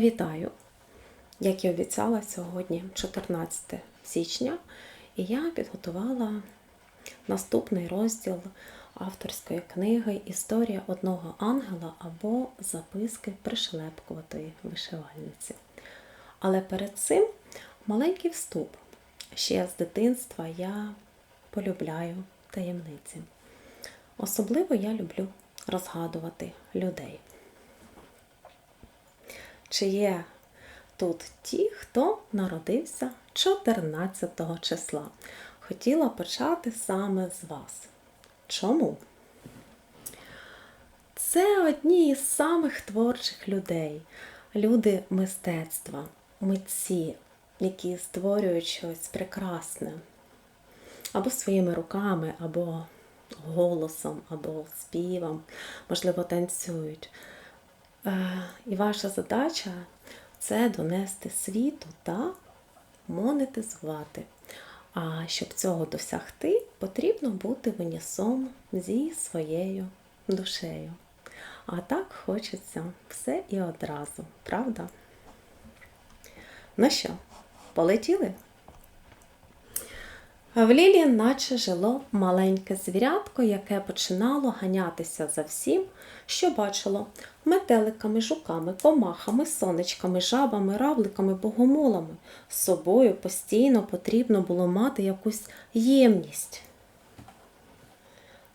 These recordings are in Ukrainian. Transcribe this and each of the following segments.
Вітаю! Як і обіцяла, сьогодні 14 січня, і я підготувала наступний розділ авторської книги «Історія одного ангела» або «Записки пришелепкуватої вишивальниці». Але перед цим маленький вступ. Ще з дитинства я полюбляю таємниці. Особливо я люблю розгадувати людей. Чи є тут ті, хто народився 14 числа? Хотіла почати саме з вас. Чому? Це одні із самих творчих людей. Люди мистецтва, митці, які створюють щось прекрасне. Або своїми руками, або голосом, або співом, можливо, танцюють. І ваша задача – це донести світу та монетизувати. А щоб цього досягти, потрібно бути в унісон зі своєю душею. А так хочеться все і одразу, правда? Ну що, полетіли? В Лілі наче жило маленьке звірятко, яке починало ганятися за всім, що бачило: метеликами, жуками, комахами, сонечками, жабами, равликами, богомолами. З собою постійно потрібно було мати якусь ємність,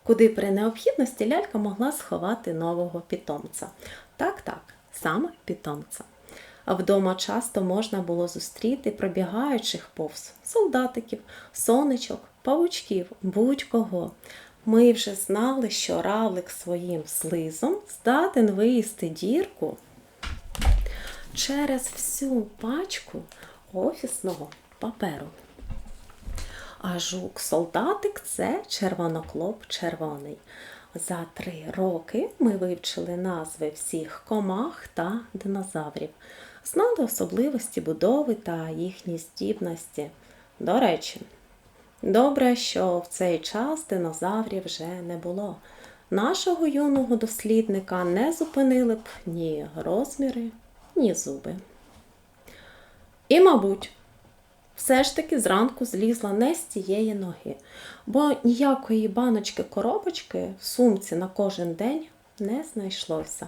куди при необхідності лялька могла сховати нового питомця. Так, саме питомця. А вдома часто можна було зустріти пробігаючих повз солдатиків, сонечок, павучків, будь-кого. Ми вже знали, що равлик своїм слизом здатен виїсти дірку через всю пачку офісного паперу. А жук-солдатик – це червоноклоп червоний. За 3 роки ми вивчили назви всіх комах та динозаврів. Знали особливості будови та їхні здібності. До речі, добре, що в цей час динозаврів вже не було. Нашого юного дослідника не зупинили б ні розміри, ні зуби. І, мабуть, все ж таки зранку злізла не з цієї ноги, бо ніякої баночки-коробочки в сумці на кожен день не знайшлося.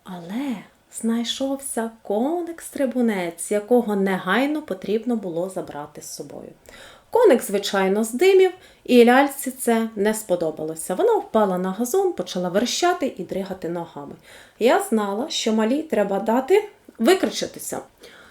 Але знайшовся коник-стрибунець, якого негайно потрібно було забрати з собою. Коник, звичайно, здимів, і ляльці це не сподобалося. Вона впала на газон, почала верещати і дригати ногами. Я знала, що малій треба дати викричатися.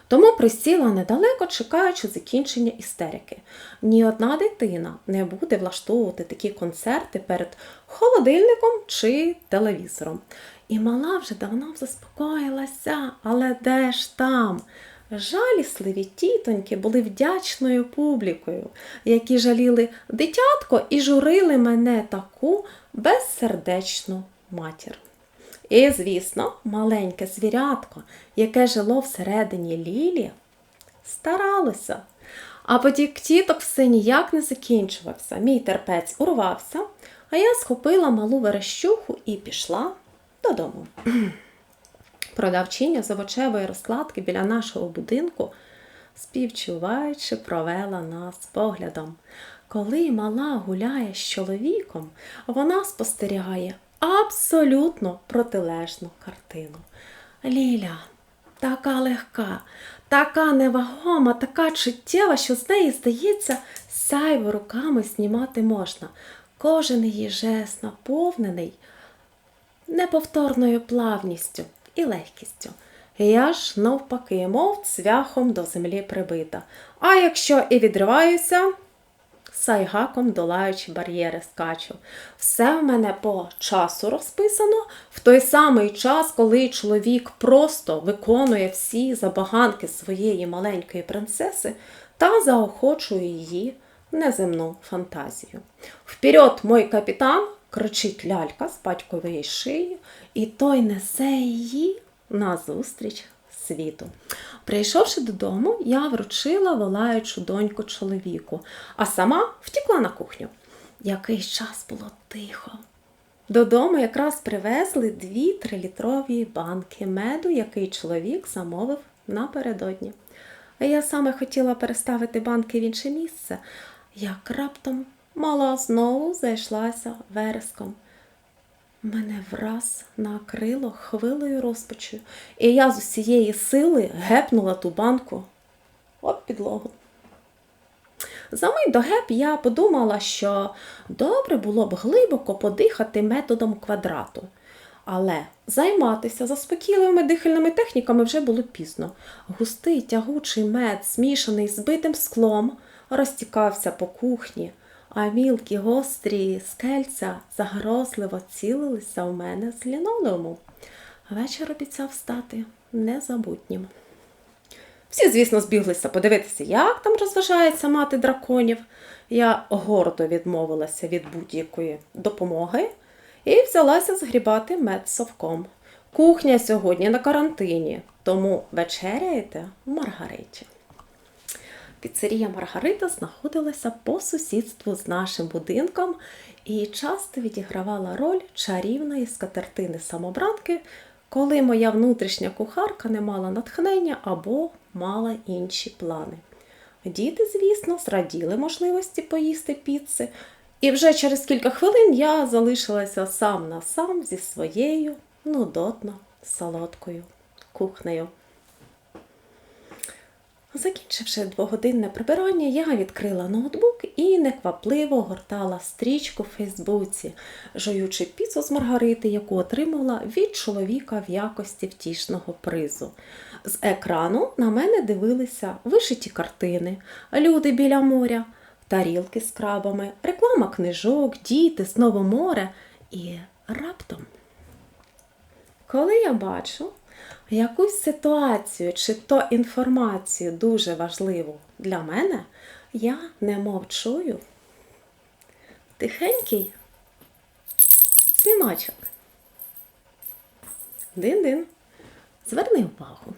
Тому присіла недалеко, чекаючи закінчення істерики. Ні одна дитина не буде влаштовувати такі концерти перед холодильником чи телевізором. І мала вже давно заспокоїлася, але де ж там? Жалісливі тітоньки були вдячною публікою, які жаліли дитятко і журили мене таку безсердечну матір. І, звісно, маленьке звірятко, яке жило всередині Лілі, старалося. А потік тіток все ніяк не закінчувався. Мій терпець урвався, а я схопила малу верещуху і пішла додому. Продавчиня з овочевої розкладки біля нашого будинку, співчуваючи, провела нас поглядом. Коли мала гуляє з чоловіком, вона спостерігає абсолютно протилежну картину. Ліля така легка, така невагома, така чуттєва, що з неї, здається, сяйво руками знімати можна. Кожен її жест наповнений неповторною плавністю і легкістю. Я ж навпаки, мов цвяхом до землі прибита. А якщо і відриваюся, сайгаком долаючи бар'єри скачу. Все в мене по часу розписано, в той самий час, коли чоловік просто виконує всі забаганки своєї маленької принцеси та заохочує її неземну фантазію. «Вперед, мой капітан!» – кричить лялька з батькової шиї, і той несе її назустріч світу. Прийшовши додому, я вручила волаючу доньку чоловіку, а сама втекла на кухню. Якийсь час було тихо. Додому якраз привезли 2 трилітрові банки меду, який чоловік замовив напередодні. А я саме хотіла переставити банки в інше місце, як раптом мала знову зайшлася вереском. Мене враз накрило хвилею розпачу, і я з усієї сили гепнула ту банку об підлогу. Замить до геп я подумала, що добре було б глибоко подихати методом квадрату. Але займатися заспокійливими дихальними техніками вже було пізно. Густий тягучий мед, змішаний з битим склом, розтікався по кухні, а мілкі гострі скельця загрозливо цілилися в мене з лінолеуму. Вечір обіцяв стати незабутнім. Всі, звісно, збіглися подивитися, як там розважається мати драконів. Я гордо відмовилася від будь-якої допомоги і взялася згрібати мед совком. Кухня сьогодні на карантині, тому вечеряєте в Маргариті. Піцерія Маргарита знаходилася по сусідству з нашим будинком і часто відігравала роль чарівної скатертини-самобранки, коли моя внутрішня кухарка не мала натхнення або мала інші плани. Діти, звісно, зраділи можливості поїсти піци, і вже через кілька хвилин я залишилася сам на сам зі своєю нудотно-солодкою кухнею. Закінчивши 2-годинне прибирання, я відкрила ноутбук і неквапливо гортала стрічку в Фейсбуці, жуючи піцу з Маргарити, яку отримала від чоловіка в якості втішного призу. З екрану на мене дивилися вишиті картини, люди біля моря, тарілки з крабами, реклама книжок, діти, знову море. І раптом, коли я бачу якусь ситуацію чи то інформацію дуже важливу для мене, я немов чую тихенький дзвіночок. Дин-дин. Зверни увагу.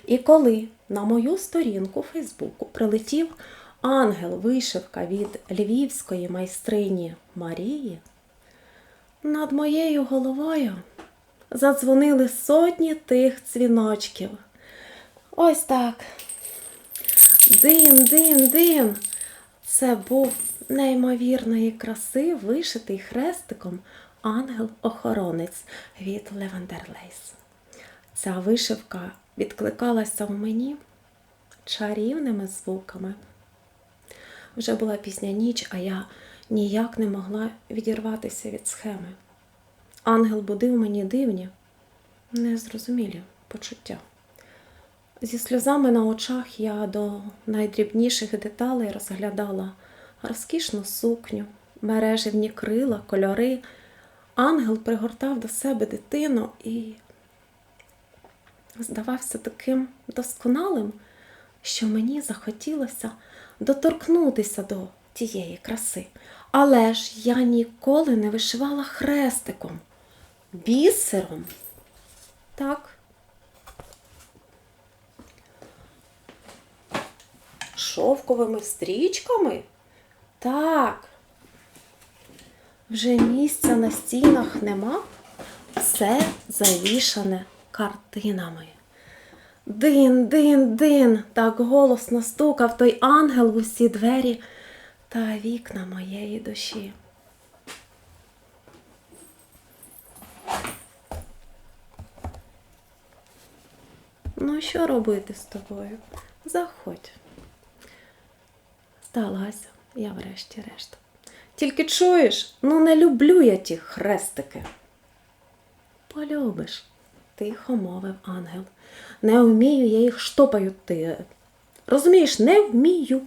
І коли на мою сторінку Фейсбуку прилетів ангел-вишивка від львівської майстрині Марії, над моєю головою задзвонили сотні тих дзвіночків. Ось так. Дин, дин, дин. Це був неймовірної краси вишитий хрестиком ангел-охоронець від Lavender Lace. Ця вишивка відкликалася в мені чарівними звуками. Вже була пізня ніч, а я ніяк не могла відірватися від схеми. Ангел будив мені дивні, незрозумілі почуття. Зі сльозами на очах я до найдрібніших деталей розглядала розкішну сукню, мережевні крила, кольори. Ангел пригортав до себе дитину і здавався таким досконалим, що мені захотілося доторкнутися до тієї краси. Але ж я ніколи не вишивала хрестиком, бісером. Так. Шовковими стрічками? Так. Вже місця на стінах нема, все завішане картинами. Дин, дин, дин, так голосно стукав той ангел в усі двері та вікна моєї душі. Ну, що робити з тобою? Заходь. Здалася я врешті-решт. Тільки чуєш, не люблю я ті хрестики. Полюбиш, тихо мовив ангел. Не вмію, я їх штопаю, ти. Розумієш, не вмію.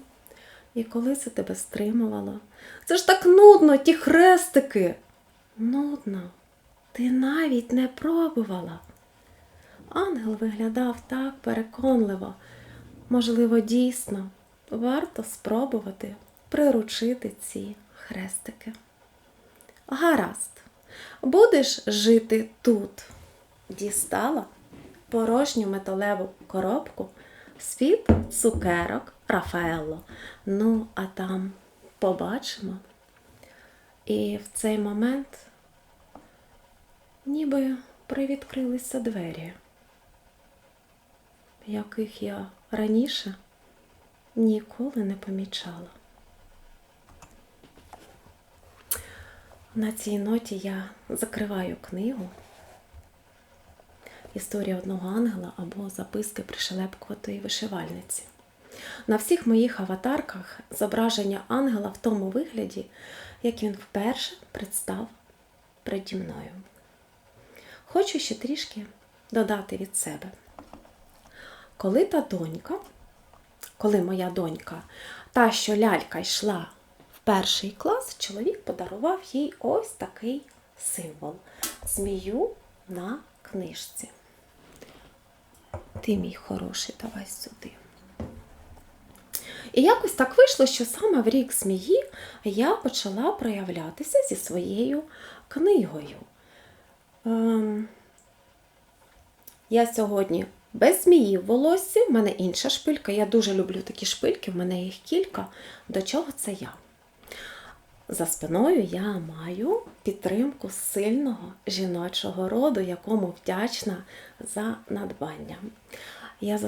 І коли це тебе стримувало? Це ж так нудно, ті хрестики. Нудно. Ти навіть не пробувала. Ангел виглядав так переконливо. Можливо, дійсно, варто спробувати приручити ці хрестики. Гаразд. Будеш жити тут? Дістала порожню металеву коробку з-під цукерок Рафаелло. Ну, а там побачимо. І в цей момент ніби привідкрилися двері, яких я раніше ніколи не помічала. На цій ноті я закриваю книгу «Історія одного ангела» або «Записки пришелепкуватої вишивальниці». На всіх моїх аватарках зображення ангела в тому вигляді, як він вперше представ переді мною. Хочу ще трішки додати від себе. Коли моя донька, та, що лялька, йшла в 1 клас, чоловік подарував їй ось такий символ – змію на книжці. Ти, мій хороший, давай сюди. І якось так вийшло, що саме в рік змії я почала проявлятися зі своєю книгою. Я сьогодні без змії в волоссі, в мене інша шпилька. Я дуже люблю такі шпильки, в мене їх кілька. До чого це я? За спиною я маю підтримку сильного жіночого роду, якому вдячна за надбання. Я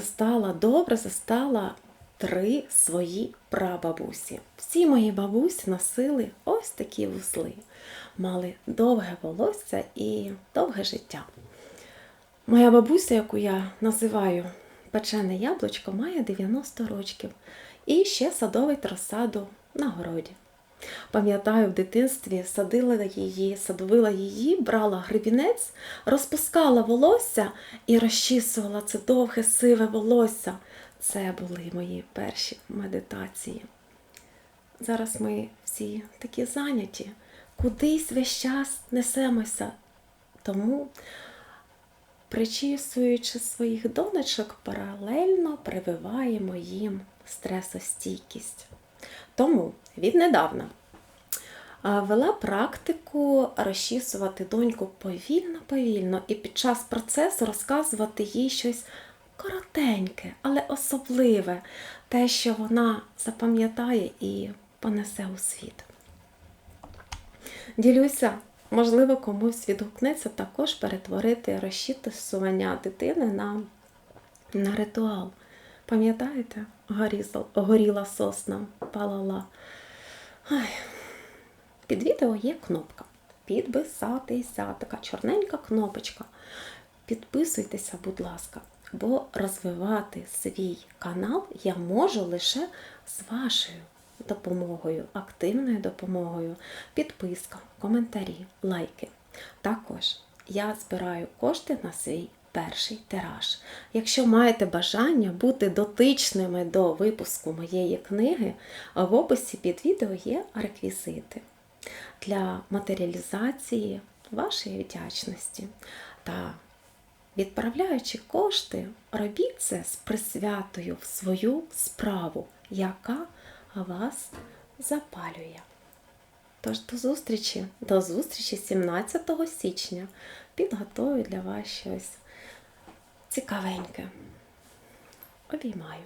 добре застала 3 свої прабабусі. Всі мої бабусі носили ось такі вузли. Мали довге волосся і довге життя. Моя бабуся, яку я називаю печене яблучко, має 90 років. І ще садовить розсаду на городі. Пам'ятаю, в дитинстві садовила її, брала гребінець, розпускала волосся і розчісувала це довге сиве волосся. Це були мої перші медитації. Зараз ми всі такі зайняті, кудись весь час несемося. Тому, причісуючи своїх донечок, паралельно прививаємо їм стресостійкість. Тому віднедавна вела практику розчісувати доньку повільно-повільно і під час процесу розказувати їй щось коротеньке, але особливе, те, що вона запам'ятає і понесе у світ. Ділюся, можливо, комусь відгукнеться також перетворити розчісування дитини на ритуал. Пам'ятаєте? Горіла сосна, палала. Під відео є кнопка «Підписатися», така чорненька кнопочка. Підписуйтеся, будь ласка, бо розвивати свій канал я можу лише з вашою допомогою, активною допомогою. Підписка, коментарі, лайки. Також я збираю кошти на свій перший тираж. Якщо маєте бажання бути дотичними до випуску моєї книги, в описі під відео є реквізити для матеріалізації вашої вдячності. Та відправляючи кошти, робіть це з присвятою в свою справу, яка вас запалює. Тож до зустрічі 17 січня. Підготую для вас щось цікавеньке. Обіймаю.